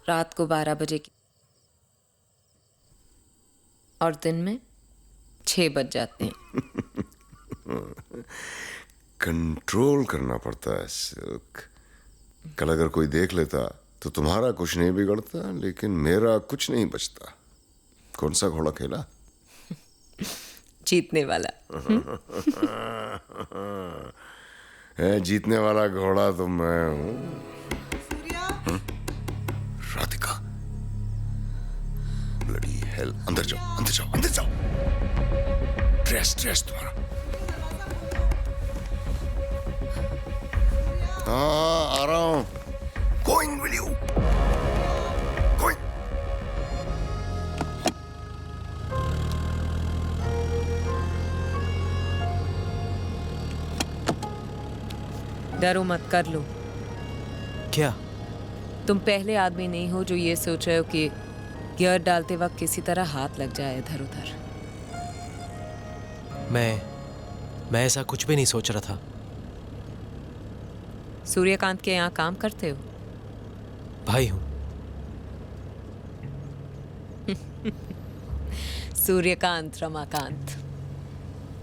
रात को 12 बजे की और दिन में 6 बज जाते हैं। कंट्रोल करना पड़ता है सिल्क। कल अगर कोई देख लेता तो तुम्हारा कुछ नहीं बिगड़ता, लेकिन मेरा कुछ नहीं बचता। कौन सा घोड़ा खेला? जीतने वाला। है जीतने वाला घोड़ा तो मैं हूं। राधिका, ब्लडी हेल, अंदर जाओ, अंदर जाओ, अंदर जाओ। ड्रेस तुम्हारा। हाँ, आ रहा हूं। Going with you. Going. डरो मत, कर लो। क्या? तुम पहले आदमी नहीं हो जो ये सोच रहे हो कि गियर डालते वक्त किसी तरह हाथ लग जाए इधर उधर। मैं ऐसा कुछ भी नहीं सोच रहा था। सूर्यकांत के यहाँ काम करते हो? भाई हूं। सूर्यकांत रमाकांत,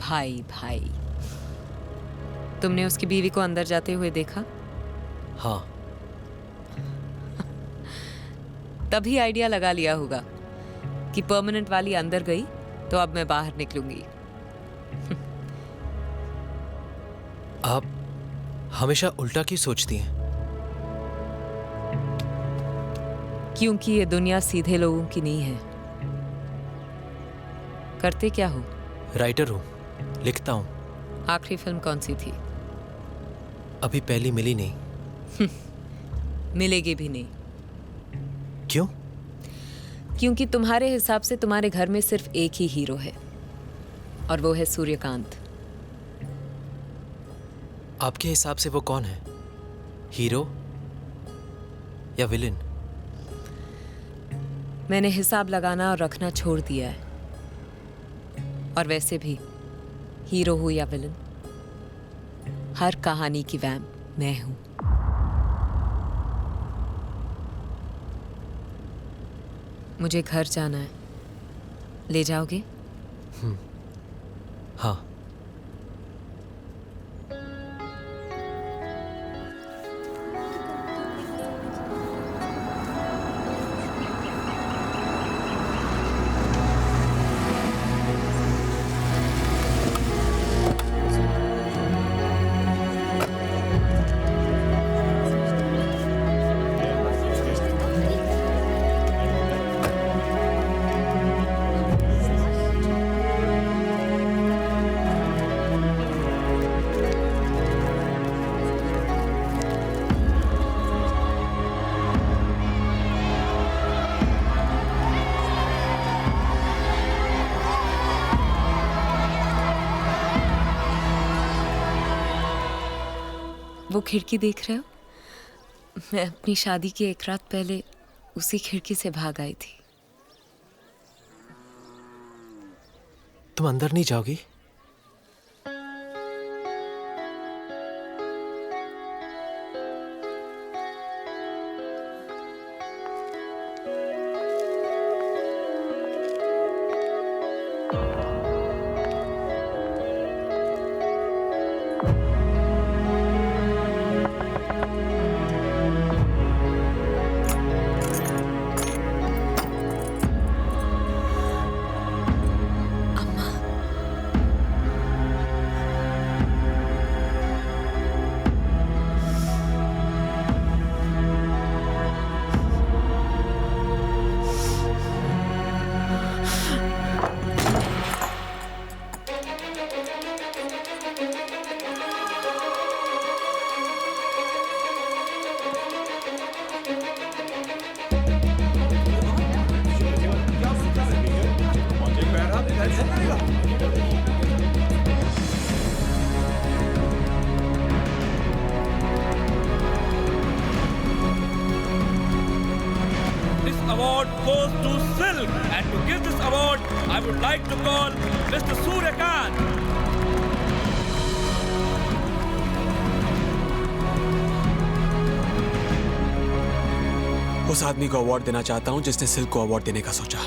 भाई भाई। तुमने उसकी बीवी को अंदर जाते हुए देखा? हाँ। तभी आइडिया लगा लिया होगा कि परमानेंट वाली अंदर गई तो अब मैं बाहर निकलूंगी। आप हमेशा उल्टा क्यों सोचती हैं? क्योंकि ये दुनिया सीधे लोगों की नहीं है। करते क्या हो? राइटर हूं, लिखता हूं। आखिरी फिल्म कौन सी थी? अभी पहली मिली नहीं। मिलेगी भी नहीं। क्यों? क्योंकि तुम्हारे हिसाब से तुम्हारे घर में सिर्फ एक ही हीरो है और वो है सूर्यकांत। आपके हिसाब से वो कौन है? हीरो या विलेन? मैंने हिसाब लगाना और रखना छोड़ दिया है। और वैसे भी हीरो हो या विलन, हर कहानी की वैम्प मैं हूं। मुझे घर जाना है, ले जाओगे? हाँ। वो खिड़की देख रहे हो? मैं अपनी शादी के एक रात पहले उसी खिड़की से भाग आई थी। तुम अंदर नहीं जाओगी? Award goes to Silk, and to give this award, I would like to call Mr. Suryakant. उस आदमी को अवार्ड देना चाहता हूं जिसने सिल्क को अवार्ड देने का सोचा।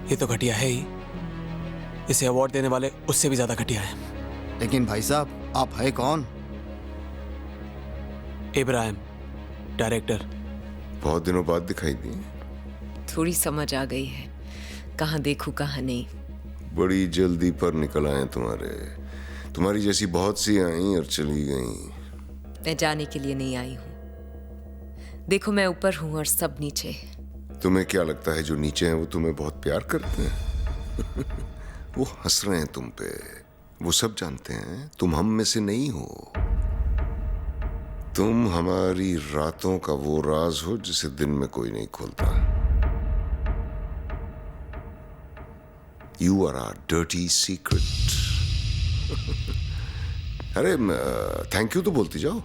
ये तो घटिया है ही, इसे अवार्ड देने वाले उससे भी ज्यादा घटिया है। लेकिन भाई साहब, आप है कौन? इब्राहिम, डायरेक्टर। बहुत दिनों बाद दिखाई दी। थोड़ी समझ आ गई है, कहाँ देखूं कहाँ नहीं। बड़ी जल्दी पर निकल आए तुम्हारी जैसी बहुत सी आई और चली गई। मैं जाने के लिए नहीं आई हूं। देखो, मैं ऊपर हूं और सब नीचे। तुम्हें क्या लगता है जो नीचे हैं वो तुम्हें बहुत प्यार करते हैं? वो हंस रहे हैं तुम पे। वो सब जानते हैं तुम हम में से नहीं हो। तुम हमारी रातों का वो राज हो जिसे दिन में कोई नहीं खोलता। You are our dirty secret. अरे थैंक यू तो बोलती जाओ।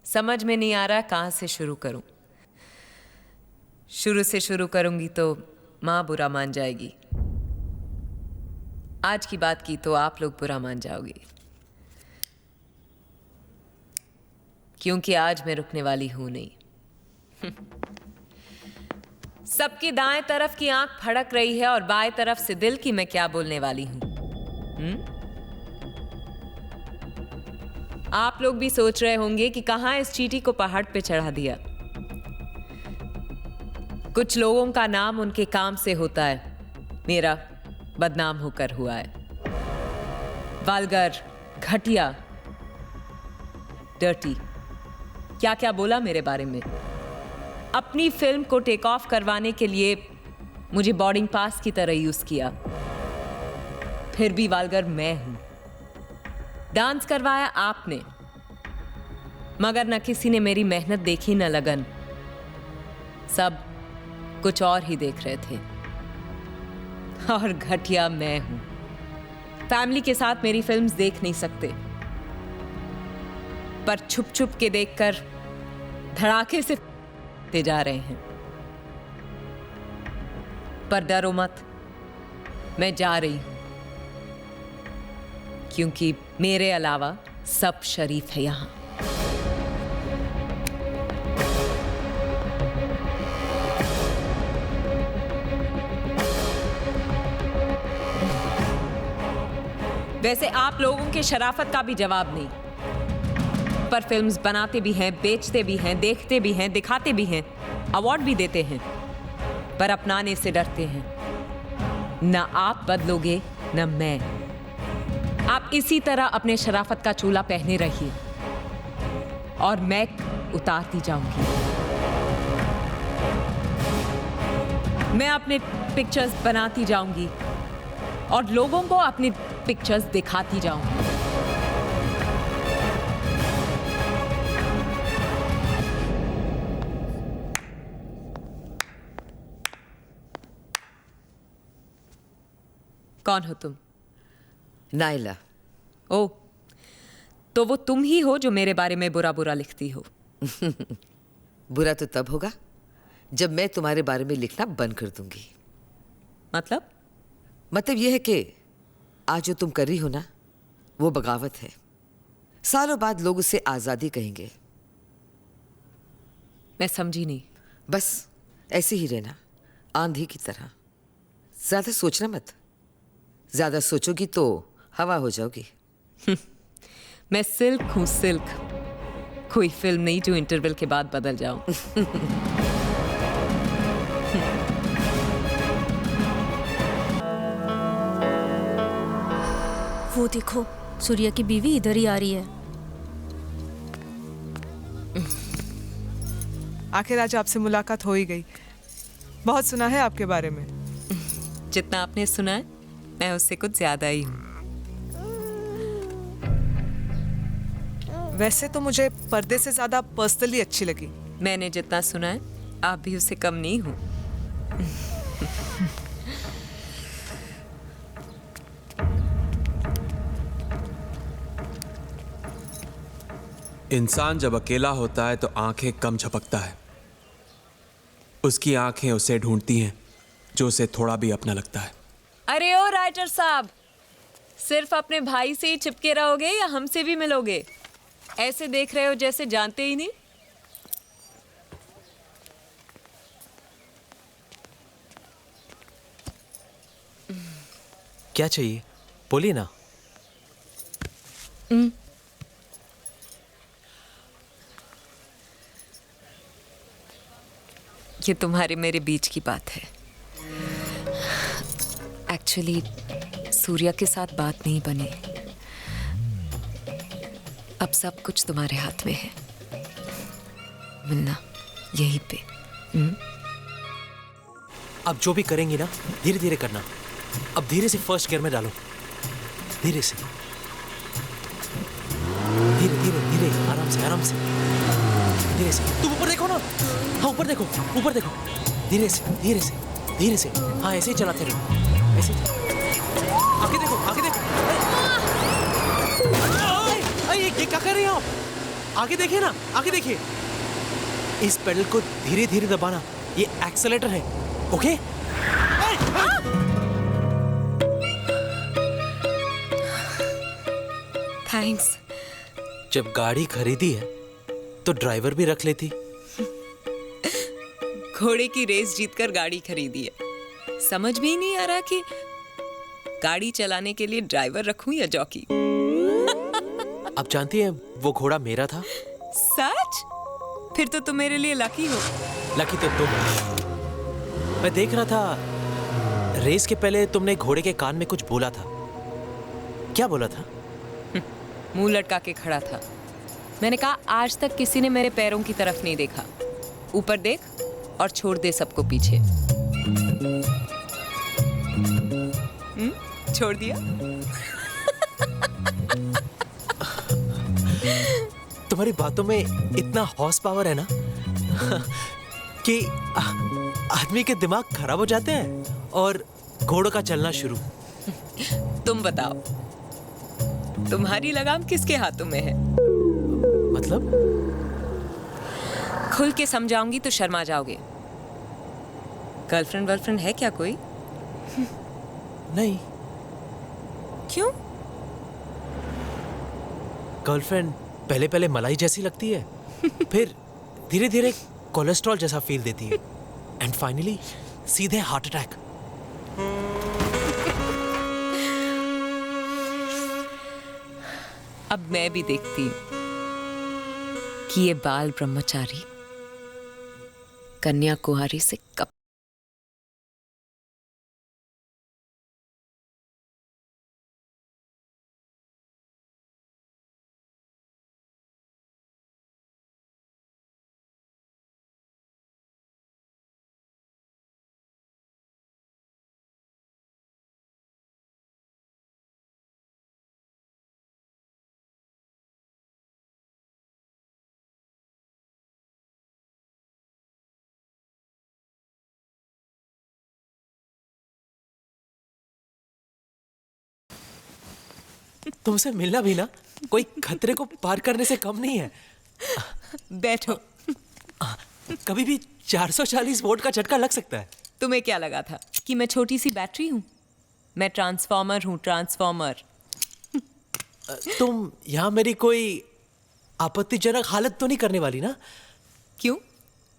समझ में नहीं आ रहा कहाँ से शुरू करूं। शुरू से शुरू करूंगी तो माँ बुरा मान जाएगी। आज की बात की तो आप लोग बुरा मान जाओगे, क्योंकि आज मैं रुकने वाली हूं नहीं। सबकी दाएं तरफ की आंख फड़क रही है और बाएं तरफ से दिल की मैं क्या बोलने वाली हूं। आप लोग भी सोच रहे होंगे कि कहां इस चींटी को पहाड़ पे चढ़ा दिया। कुछ लोगों का नाम उनके काम से होता है, मेरा बदनाम होकर हुआ है। वाल्गर, घटिया, डर्टी, क्या क्या बोला मेरे बारे में। अपनी फिल्म को टेक ऑफ करवाने के लिए मुझे बोर्डिंग पास की तरह यूज किया। फिर भी वाल्गर मैं हूं। डांस करवाया आपने, मगर न किसी ने मेरी मेहनत देखी न लगन। सब कुछ और ही देख रहे थे। और घटिया मैं हूं। फैमिली के साथ मेरी फिल्म्स देख नहीं सकते, पर छुप छुप के देखकर धड़ाके से ते जा रहे हैं। पर डरो मत, मैं जा रही हूं, क्योंकि मेरे अलावा सब शरीफ है यहां। वैसे आप लोगों के शराफत का भी जवाब नहीं, पर फिल्म्स बनाते भी हैं, बेचते भी हैं, देखते भी हैं, दिखाते भी हैं, अवार्ड भी देते हैं, पर अपनाने से डरते हैं। ना आप बदलोगे ना मैं। आप इसी तरह अपने शराफत का चूल्हा पहने रहिए और मैं उतारती जाऊंगी। मैं अपने पिक्चर्स बनाती जाऊंगी और लोगों को अपनी पिक्चर्स दिखाती जाऊंगी। कौन हो तुम? नाइला। ओ, तो वो तुम ही हो जो मेरे बारे में बुरा बुरा लिखती हो। बुरा तो तब होगा जब मैं तुम्हारे बारे में लिखना बंद कर दूंगी। मतलब यह है कि आज जो तुम कर रही हो ना, वो बगावत है। सालों बाद लोग उसे आज़ादी कहेंगे। मैं समझी नहीं। बस ऐसे ही रहना, आंधी की तरह। ज्यादा सोचना मत। ज्यादा सोचोगी तो हवा हो जाओगी। मैं सिल्क हूं, सिल्क। कोई फिल्म नहीं जो इंटरवल के बाद बदल जाऊं। वो देखो, सूर्या की बीवी इधर ही आ रही है। आखिर आज आपसे मुलाकात हो ही गई। बहुत सुना है आपके बारे में। जितना आपने सुना है, मैं उससे कुछ ज्यादा ही हूं। वैसे तो मुझे पर्दे से ज्यादा पर्सनली अच्छी लगी। मैंने जितना सुना है, आप भी उससे कम नहीं हो। इंसान जब अकेला होता है तो आंखें कम झपकता है। उसकी आंखें उसे ढूंढती हैं, जो उसे थोड़ा भी अपना लगता है। अरे ओ राइटर साहब, सिर्फ अपने भाई से ही चिपके रहोगे या हमसे भी मिलोगे? ऐसे देख रहे हो जैसे जानते ही नहीं। क्या चाहिए बोलिए ना। ये तुम्हारे मेरे बीच की बात है। एक्चुअली सूर्या के साथ बात नहीं बनी। अब सब कुछ तुम्हारे हाथ में है। मिलना यहीं पे। अब जो भी करेंगी ना धीरे धीरे करना। अब धीरे से फर्स्ट गियर में डालो, धीरे से, धीरे धीरे धीरे, आराम से आराम से, धीरे से। तुम ऊपर देखो ना, हाँ ऊपर देखो, ऊपर देखो, धीरे से धीरे से धीरे से। हाँ ऐसे ही चलाते रहो, ऐसे ही। आगे देखो, आगे देखो। ये क्या कर रहे हो आप? आगे देखिए ना, आगे देखिए। इस पेडल को धीरे धीरे दबाना, ये एक्सेलेरेटर है, ओके? थैंक्स। जब गाड़ी खरीदी है तो ड्राइवर भी रख लेती। घोड़े की रेस जीतकर गाड़ी खरीदी है। समझ भी नहीं आ रहा कि गाड़ी चलाने के लिए ड्राइवर रखूं या जॉकी। आप जानती हैं वो घोड़ा मेरा था। सच? फिर तो तुम मेरे लिए लकी हो। लकी तो तुम हो। मैं देख रहा था रेस के पहले तुमने घोड़े के कान में कुछ बोला था। क्या बोला था? मुंह लटका के खड़ा था। मैंने कहा आज तक किसी ने मेरे पैरों की तरफ नहीं देखा। ऊपर देख और छोड़ दे सबको पीछे। छोड़ दिया। तुम्हारी बातों में इतना हॉर्स पावर है ना कि आदमी के दिमाग खराब हो जाते हैं और घोड़ों का चलना शुरू। तुम बताओ, तुम्हारी लगाम किसके हाथों में है? मतलब? खुल के समझाऊंगी तो शर्मा जाओगे। गर्लफ्रेंड वर्लफ्रेंड है क्या कोई? नहीं। क्यों? गर्लफ्रेंड पहले पहले मलाई जैसी लगती है, फिर धीरे धीरे कोलेस्ट्रॉल जैसा फील देती है, एंड फाइनली सीधे हार्ट अटैक। अब मैं भी देखती कि ये बाल ब्रह्मचारी कन्या कुमारी से कब तुमसे मिलना भी ना कोई खतरे को पार करने से कम नहीं है। बैठो। कभी भी 440 वोल्ट का झटका लग सकता है। तुम्हें क्या लगा था कि मैं छोटी सी बैटरी हूं? मैं ट्रांसफॉर्मर हूं, ट्रांसफॉर्मर। तुम यहां मेरी कोई आपत्तिजनक हालत तो नहीं करने वाली ना? क्यों?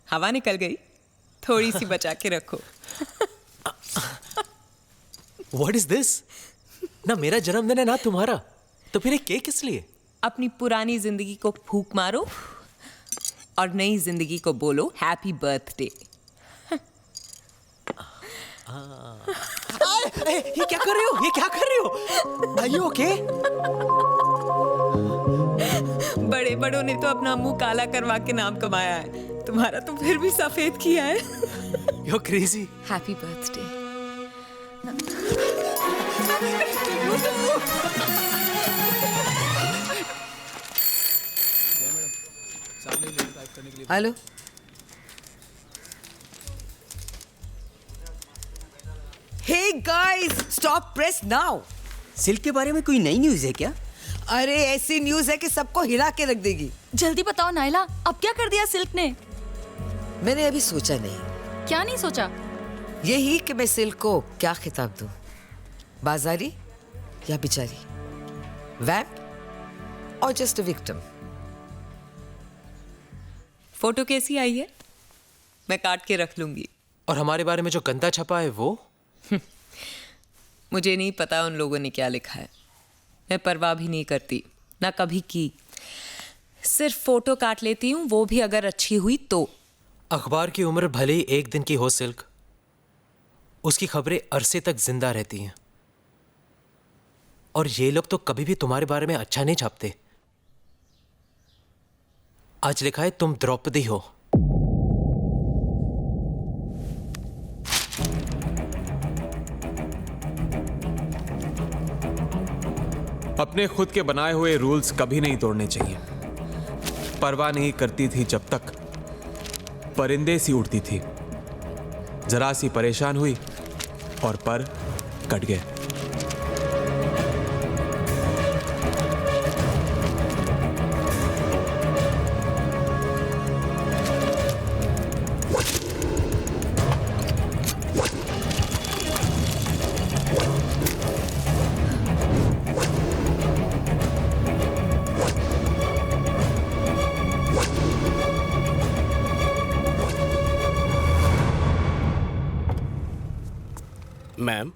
हवा निकल गई? थोड़ी सी बचा के रखो। What is this? ना मेरा जन्मदिन है ना तुम्हारा, तो फिर ये केक किस लिए? अपनी पुरानी जिंदगी को फूंक मारो और नई जिंदगी को बोलो हैप्पी बर्थडे। ये क्या कर रहे हो? ये क्या कर रहे हो? Are you okay? बड़े बड़ों ने तो अपना मुंह काला करवा के नाम कमाया है, तुम्हारा तो फिर भी सफेद किया है। You're crazy. Happy birthday. Hello, hey guys, stop press now. Silk के बारे में कोई नई न्यूज़ है क्या? अरे ऐसी न्यूज़ है कि सबको हिला के रख देगी। जल्दी बताओ नायला, अब क्या कर दिया सिल्क ने? मैंने अभी सोचा नहीं। क्या नहीं सोचा? क्या नहीं सोचा? मैंने अभी सोचा नहीं। क्या नहीं सोचा? क्या नहीं सोचा? क्या नहीं सोचा? यही कि मैं सिल्क को क्या खिताब दूं, बाजारी या बिचारी, वैम्प और जस्ट अ विक्टिम? फोटो कैसी आई है? मैं काट के रख लूंगी। और हमारे बारे में जो गंदा छपा है वो? मुझे नहीं पता उन लोगों ने क्या लिखा है। मैं परवाह भी नहीं करती, ना कभी की। सिर्फ फोटो काट लेती हूँ, वो भी अगर अच्छी हुई तो। अखबार की उम्र भले ही एक दिन की हो सिल्क, उसकी खबरें अरसे तक जिंदा रहती हैं। और ये लोग तो कभी भी तुम्हारे बारे में अच्छा नहीं छापते। आज लिखा है तुम द्रौपदी हो। अपने खुद के बनाए हुए रूल्स कभी नहीं तोड़ने चाहिए। परवाह नहीं करती थी जब तक परिंदे सी उड़ती थी। जरा सी परेशान हुई और पर कट गए। मैम,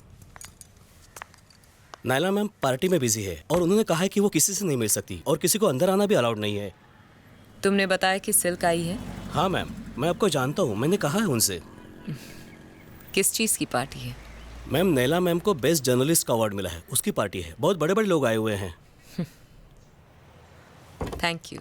नायला मैम पार्टी में बिजी है और उन्होंने कहा है कि वो किसी से नहीं मिल सकती और किसी को अंदर आना भी अलाउड नहीं है। तुमने बताया कि सिल्क आई है? हाँ मैम, मैं आपको जानता हूँ, मैंने कहा है उनसे। किस चीज़ की पार्टी है? मैम, नैला मैम को बेस्ट जर्नलिस्ट का अवार्ड मिला है, उसकी पार्टी है। बहुत बड़े बड़े लोग आए हुए हैं। Thank you.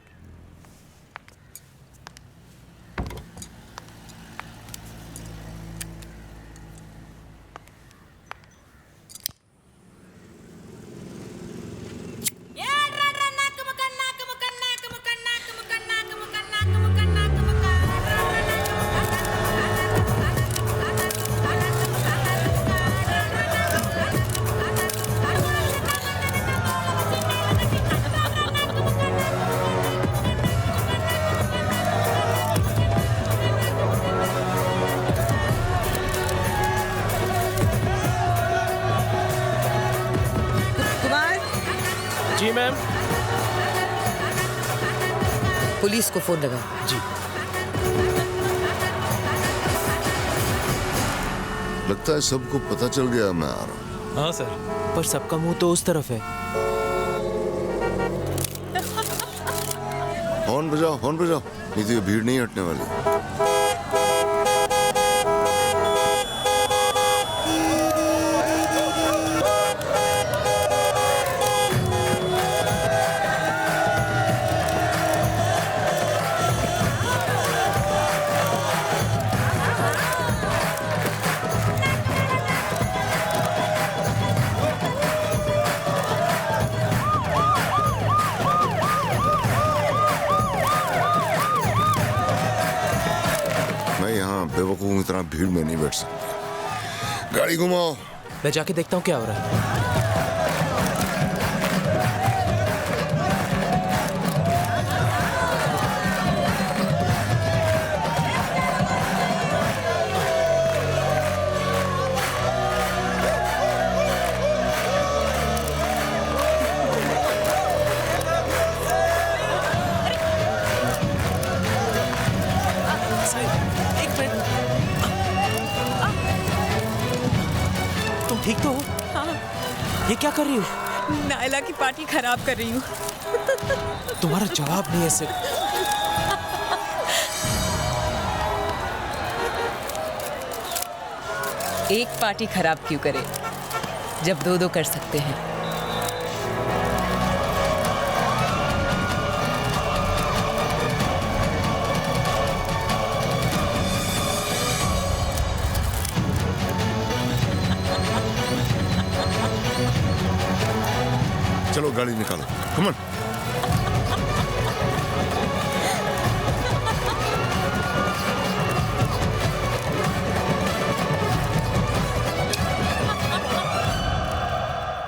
जी मैम। पुलिस को फोन लगा। जी। लगता है सबको पता चल गया मैं आ रहा हूँ। हाँ सर, पर सबका मुंह तो उस तरफ है। हॉर्न बजाओ, नहीं तो ये भीड़ नहीं हटने वाली। बेवकूफ इतना भीड़ में नहीं बैठ सकता। गाड़ी घुमाओ। मैं जाके देखता हूँ क्या हो रहा है। ठीक तो हो? हाँ। ये क्या कर रही हो? नायला की पार्टी खराब कर रही हूँ। तुम्हारा जवाब नहीं है सिर्फ। एक पार्टी खराब क्यों करे जब दो दो कर सकते हैं। चलो गाड़ी निकालो, कम ऑन।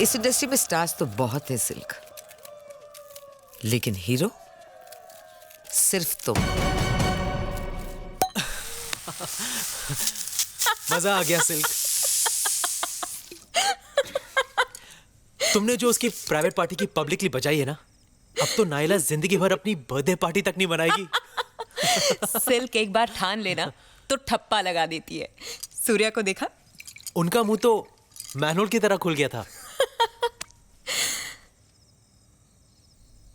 इस इंडस्ट्री में स्टार्स तो बहुत है सिल्क, लेकिन हीरो सिर्फ तुम। मजा आ गया सिल्क। तुमने जो उसकी प्राइवेट पार्टी की पब्लिकली बजाई है ना, अब तो नायला जिंदगी भर अपनी बर्थडे पार्टी तक नहीं बनाएगी। सिल्क एक बार ठान लेना तो ठप्पा लगा देती है। सूर्या को देखा? उनका मुंह तो मैनुअल की तरह खुल गया था।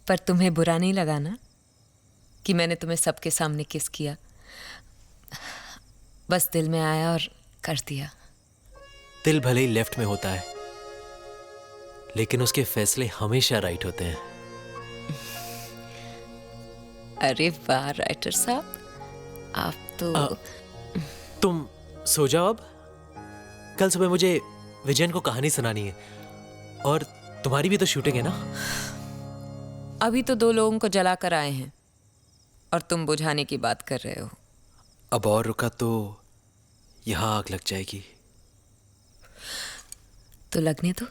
पर तुम्हें बुरा नहीं लगा ना कि मैंने तुम्हें सबके सामने किस किया? बस दिल में आया और कर दिया। दिल भले ही लेफ्ट में होता है, लेकिन उसके फैसले हमेशा राइट होते हैं। अरे वाह राइटर साहब, आप तो तुम सो जाओ अब। कल सुबह मुझे विजयन को कहानी सुनानी है, और तुम्हारी भी तो शूटिंग है ना। अभी तो 2 लोगों को जला कर आए हैं और तुम बुझाने की बात कर रहे हो। अब और रुका तो यहाँ आग लग जाएगी। तो लगने दो।